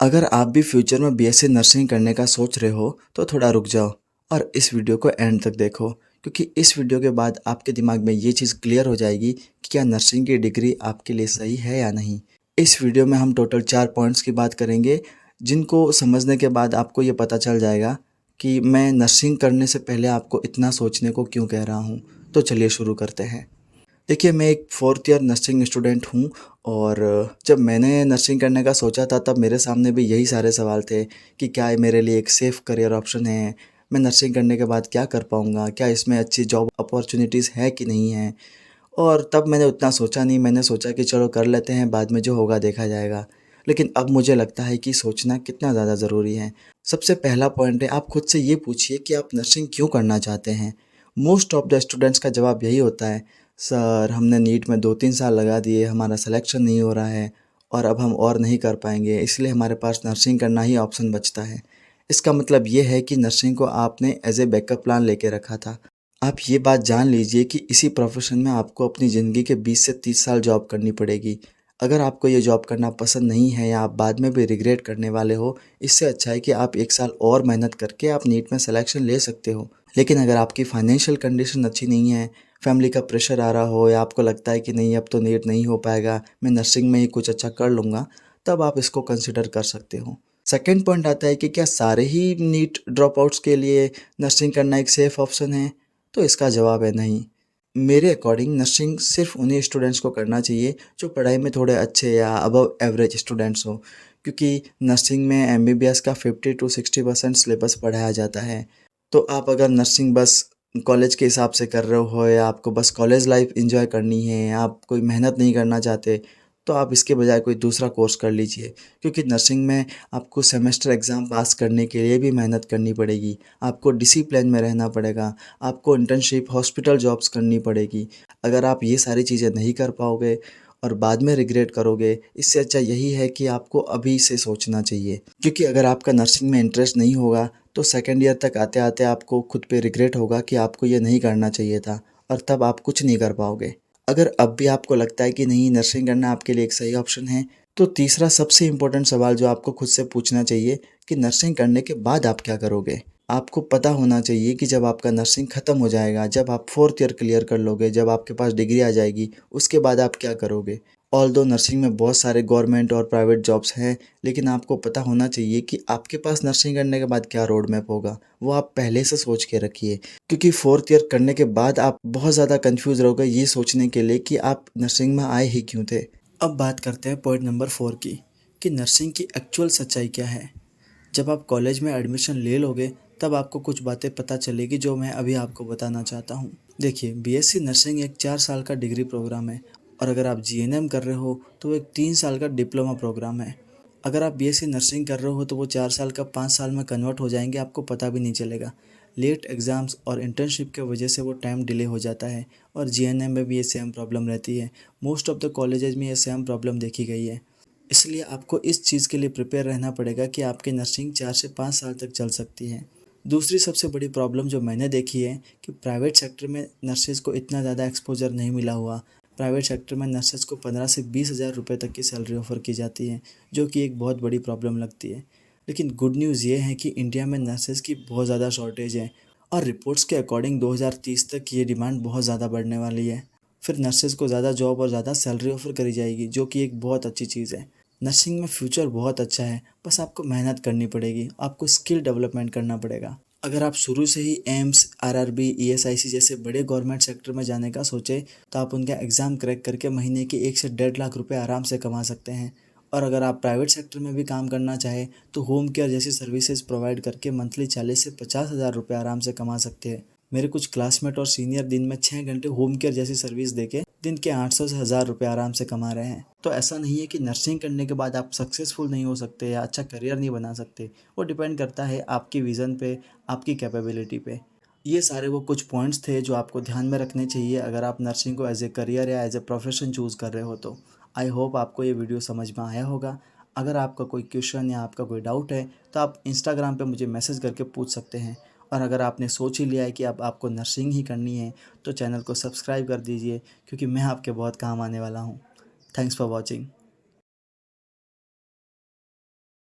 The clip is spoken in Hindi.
अगर आप भी फ्यूचर में बीएससी नर्सिंग करने का सोच रहे हो तो थोड़ा रुक जाओ और इस वीडियो को एंड तक देखो, क्योंकि इस वीडियो के बाद आपके दिमाग में ये चीज़ क्लियर हो जाएगी कि क्या नर्सिंग की डिग्री आपके लिए सही है या नहीं। इस वीडियो में हम टोटल 4 पॉइंट्स की बात करेंगे, जिनको समझने के बाद आपको ये पता चल जाएगा कि मैं नर्सिंग करने से पहले आपको इतना सोचने को क्यों कह रहा हूँ। तो चलिए शुरू करते हैं। देखिए, मैं एक 4th ईयर नर्सिंग स्टूडेंट हूँ और जब मैंने नर्सिंग करने का सोचा था तब मेरे सामने भी यही सारे सवाल थे कि क्या ये मेरे लिए एक सेफ़ करियर ऑप्शन है? मैं नर्सिंग करने के बाद क्या कर पाऊँगा? क्या इसमें अच्छी जॉब अपॉर्च्युनिटीज़ है कि नहीं है? और तब मैंने उतना सोचा नहीं, मैंने सोचा कि चलो कर लेते हैं, बाद में जो होगा देखा जाएगा। लेकिन अब मुझे लगता है कि सोचना कितना ज़्यादा ज़रूरी है। सबसे पहला पॉइंट है, आप खुद से ये पूछिए कि आप नर्सिंग क्यों करना चाहते हैं? मोस्ट ऑफ द स्टूडेंट्स का जवाब यही होता है, सर हमने नीट में 2-3 साल लगा दिए, हमारा सिलेक्शन नहीं हो रहा है और अब हम और नहीं कर पाएँगे, इसलिए हमारे पास नर्सिंग करना ही ऑप्शन बचता है। इसका मतलब ये है कि नर्सिंग को आपने एज़ ए बैकअप प्लान लेके रखा था। आप ये बात जान लीजिए कि इसी प्रोफ़ेशन में आपको अपनी ज़िंदगी के 20 से 30 साल जॉब करनी पड़ेगी। अगर आपको ये जॉब करना पसंद नहीं है या आप बाद में भी रिग्रेट करने वाले हो, इससे अच्छा है कि आप 1 साल और मेहनत करके आप नीट में सिलेक्शन ले सकते हो। लेकिन अगर आपकी फ़ाइनेंशियल कंडीशन अच्छी नहीं है, फैमिली का प्रेशर आ रहा हो या आपको लगता है कि नहीं अब तो नीट नहीं हो पाएगा, मैं नर्सिंग में ही कुछ अच्छा कर लूँगा, तब आप इसको कंसिडर कर सकते हो। सेकंड पॉइंट आता है कि क्या सारे ही नीट ड्रॉपआउट्स के लिए नर्सिंग करना एक सेफ़ ऑप्शन है? तो इसका जवाब है नहीं। मेरे अकॉर्डिंग नर्सिंग सिर्फ उन्हीं स्टूडेंट्स को करना चाहिए जो पढ़ाई में थोड़े अच्छे या अबव एवरेज स्टूडेंट्स हो, क्योंकि नर्सिंग में एमबीबीएस का 50 टू 60% सिलेबस पढ़ाया जाता है। तो आप अगर नर्सिंग बस कॉलेज के हिसाब से कर रहे हो या आपको बस कॉलेज लाइफ एंजॉय करनी है, आप कोई मेहनत नहीं करना चाहते, तो आप इसके बजाय कोई दूसरा कोर्स कर लीजिए, क्योंकि नर्सिंग में आपको सेमेस्टर एग्ज़ाम पास करने के लिए भी मेहनत करनी पड़ेगी, आपको डिसिप्लिन में रहना पड़ेगा, आपको इंटर्नशिप हॉस्पिटल जॉब्स करनी पड़ेगी। अगर आप ये सारी चीज़ें नहीं कर पाओगे और बाद में रिग्रेट करोगे, इससे अच्छा यही है कि आपको अभी से सोचना चाहिए, क्योंकि अगर आपका नर्सिंग में इंटरेस्ट नहीं होगा तो सेकंड ईयर तक आते-आते आपको खुद पे रिग्रेट होगा कि आपको ये नहीं करना चाहिए था और तब आप कुछ नहीं कर पाओगे। अगर अब भी आपको लगता है कि नहीं नर्सिंग करना आपके लिए एक सही ऑप्शन है, तो तीसरा सबसे इम्पोर्टेंट सवाल जो आपको खुद से पूछना चाहिए कि नर्सिंग करने के बाद आप क्या करोगे? आपको पता होना चाहिए कि जब आपका नर्सिंग ख़त्म हो जाएगा, जब आप 4th ईयर क्लियर कर लोगे, जब आपके पास डिग्री आ जाएगी, उसके बाद आप क्या करोगे? ऑल्दो नर्सिंग में बहुत सारे गवर्नमेंट और प्राइवेट जॉब्स हैं, लेकिन आपको पता होना चाहिए कि आपके पास नर्सिंग करने के बाद क्या रोड मैप होगा, वो आप पहले से सोच के रखिए। क्योंकि 4th ईयर करने के बाद आप बहुत ज़्यादा कन्फ्यूज़ रहोगे ये सोचने के लिए कि आप नर्सिंग में आए ही क्यों थे। अब बात करते हैं पॉइंट नंबर 4 की, कि नर्सिंग की एक्चुअल सच्चाई क्या है। जब आप कॉलेज में एडमिशन ले लोगे तब आपको कुछ बातें पता चलेगी जो मैं अभी आपको बताना चाहता हूँ। देखिए, बीएससी नर्सिंग एक 4 साल का डिग्री प्रोग्राम है और अगर आप जीएनएम कर रहे हो तो वो एक 3 साल का डिप्लोमा प्रोग्राम है। अगर आप बीएससी नर्सिंग कर रहे हो तो वो 4 साल का 5 साल में कन्वर्ट हो जाएंगे, आपको पता भी नहीं चलेगा। लेट एग्ज़ाम्स और इंटर्नशिप की वजह से वो टाइम डिले हो जाता है और जीएनएम में भी ये सेम प्रॉब्लम रहती है। मोस्ट ऑफ द कॉलेजेस में ये सेम प्रॉब्लम देखी गई है। इसलिए आपको इस चीज़ के लिए प्रिपेयर रहना पड़ेगा कि आपकी नर्सिंग 4 से 5 साल तक चल सकती है। दूसरी सबसे बड़ी प्रॉब्लम जो मैंने देखी है कि प्राइवेट सेक्टर में नर्सेज़ को इतना ज़्यादा एक्सपोज़र नहीं मिला हुआ। प्राइवेट सेक्टर में नर्सेज़ को 15 से 20 हज़ार रुपये तक की सैलरी ऑफ़र की जाती है, जो कि एक बहुत बड़ी प्रॉब्लम लगती है। लेकिन गुड न्यूज़ ये है कि इंडिया में नर्सेज़ की बहुत ज़्यादा शॉर्टेज है और रिपोर्ट्स के अकॉर्डिंग 2030 तक ये डिमांड बहुत ज़्यादा बढ़ने वाली है। फिर नर्सेज़ को ज़्यादा जॉब और ज़्यादा सैलरी ऑफ़र करी जाएगी, जो कि एक बहुत अच्छी चीज़ है। नर्सिंग में फ्यूचर बहुत अच्छा है, बस आपको मेहनत करनी पड़ेगी, आपको स्किल डेवलपमेंट करना पड़ेगा। अगर आप शुरू से ही एम्स, आरआरबी, ईएसआईसी जैसे बड़े गवर्नमेंट सेक्टर में जाने का सोचें तो आप उनका एग्ज़ाम क्रैक करके महीने के 1 से 1.5 लाख रुपए आराम से कमा सकते हैं। और अगर आप प्राइवेट सेक्टर में भी काम करना चाहें तो होम केयर जैसी सर्विसेज प्रोवाइड करके मंथली 40 से 50 हज़ार रुपये आराम से कमा सकते हैं। मेरे कुछ क्लासमेट और सीनियर दिन में 6 घंटे होम केयर जैसी सर्विस देके दिन के 800 से 1000 रुपये आराम से कमा रहे हैं। तो ऐसा नहीं है कि नर्सिंग करने के बाद आप सक्सेसफुल नहीं हो सकते या अच्छा करियर नहीं बना सकते। वो डिपेंड करता है आपकी विज़न पे, आपकी कैपेबिलिटी पे। ये सारे वो कुछ पॉइंट्स थे जो आपको ध्यान में रखने चाहिए अगर आप नर्सिंग को एज ए करियर या एज ए प्रोफेशन चूज़ कर रहे हो तो। आई होप आपको ये वीडियो समझ में आया होगा। अगर आपका कोई क्वेश्चन या आपका कोई डाउट है तो आप इंस्टाग्राम पे मुझे मैसेज करके पूछ सकते हैं। और अगर आपने सोच ही लिया है कि अब आपको नर्सिंग ही करनी है तो चैनल को सब्सक्राइब कर दीजिए, क्योंकि मैं आपके बहुत काम आने वाला हूँ। Thanks for watching.